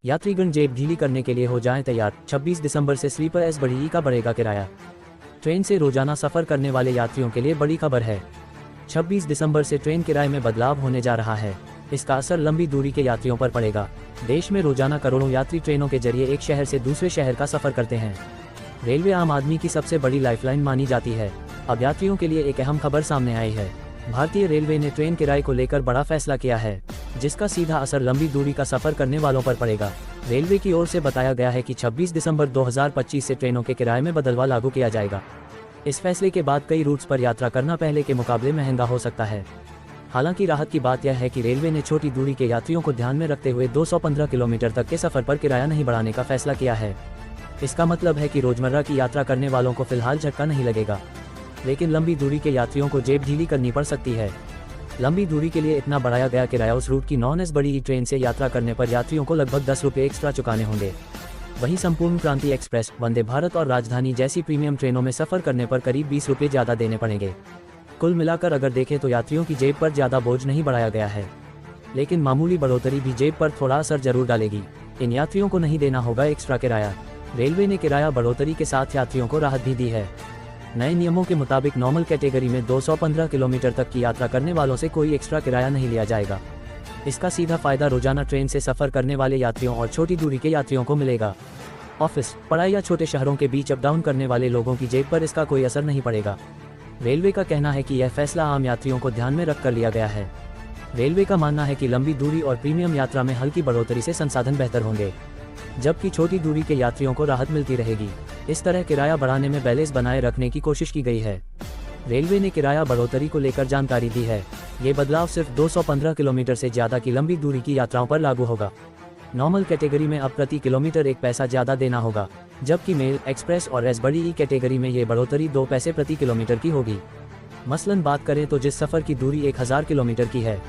यात्रीगण जेब ढीली करने के लिए हो जाएं तैयार। 26 दिसंबर से स्लीपर एस बड़ी का बढ़ेगा किराया। ट्रेन से रोजाना सफर करने वाले यात्रियों के लिए बड़ी खबर है। 26 दिसंबर से ट्रेन किराए में बदलाव होने जा रहा है। इसका असर लंबी दूरी के यात्रियों पर पड़ेगा। देश में रोजाना करोड़ों यात्री ट्रेनों के जरिए एक शहर से दूसरे शहर का सफर करते हैं। रेलवे आम आदमी की सबसे बड़ी लाइफलाइन मानी जाती है। अब यात्रियों के लिए एक अहम खबर सामने आई है। भारतीय रेलवे ने ट्रेन किराए को लेकर बड़ा फैसला किया है, जिसका सीधा असर लंबी दूरी का सफर करने वालों पर पड़ेगा। रेलवे की ओर से बताया गया है कि 26 दिसंबर 2025 से ट्रेनों के किराए में बदलाव लागू किया जाएगा। इस फैसले के बाद कई रूट्स पर यात्रा करना पहले के मुकाबले महंगा हो सकता है। हालांकि राहत की बात यह है कि रेलवे ने छोटी दूरी के यात्रियों को ध्यान में रखते हुए 215 किलोमीटर तक के सफर पर किराया नहीं बढ़ाने का फैसला किया है। इसका मतलब है कि रोजमर्रा की यात्रा करने वालों को फिलहाल झटका नहीं लगेगा, लेकिन लंबी दूरी के यात्रियों को जेब ढीली करनी पड़ सकती है। लंबी दूरी के लिए इतना बढ़ाया गया किराया उस रूट की नॉन एस बड़ी ट्रेन से यात्रा करने पर यात्रियों को लगभग 10 रुपये एक्स्ट्रा चुकाने होंगे। वहीं संपूर्ण क्रांति एक्सप्रेस, वंदे भारत और राजधानी जैसी प्रीमियम ट्रेनों में सफर करने पर करीब 20 रुपये ज़्यादा देने पड़ेंगे। कुल मिलाकर अगर देखें तो यात्रियों की जेब पर ज़्यादा बोझ नहीं बढ़ाया गया है, लेकिन मामूली बढ़ोतरी भी जेब पर थोड़ा असर जरूर डालेगी। इन यात्रियों को नहीं देना होगा एक्स्ट्रा किराया। रेलवे ने किराया बढ़ोतरी के साथ यात्रियों को राहत भी दी है। नए नियमों के मुताबिक नॉर्मल कैटेगरी में 215 किलोमीटर तक की यात्रा करने वालों से कोई एक्स्ट्रा किराया नहीं लिया जाएगा। इसका सीधा फायदा रोजाना ट्रेन से सफर करने वाले यात्रियों और छोटी दूरी के यात्रियों को मिलेगा। ऑफिस, पढ़ाई या छोटे शहरों के बीच अप डाउन करने वाले लोगों की जेब पर इसका कोई असर नहीं पड़ेगा। रेलवे का कहना है कि यह फैसला आम यात्रियों को ध्यान में रखकर लिया गया है। रेलवे का मानना है कि लंबी दूरी और प्रीमियम यात्रा में हल्की बढ़ोतरी से संसाधन बेहतर होंगे, जबकि छोटी दूरी के यात्रियों को राहत मिलती रहेगी। इस तरह किराया बढ़ाने में बैलेंस बनाए रखने की कोशिश की गई है। रेलवे ने किराया बढ़ोतरी को लेकर जानकारी दी है। ये बदलाव सिर्फ 215 किलोमीटर से ज़्यादा की लंबी दूरी की यात्राओं पर लागू होगा। नॉर्मल कैटेगरी में अब प्रति किलोमीटर 1 पैसा ज़्यादा देना होगा, जबकि मेल, एक्सप्रेस और एस बड़ी कैटेगरी में ये बढ़ोतरी 2 पैसे प्रति किलोमीटर की होगी। मसलन बात करें तो जिस सफ़र की दूरी 1000 किलोमीटर की है,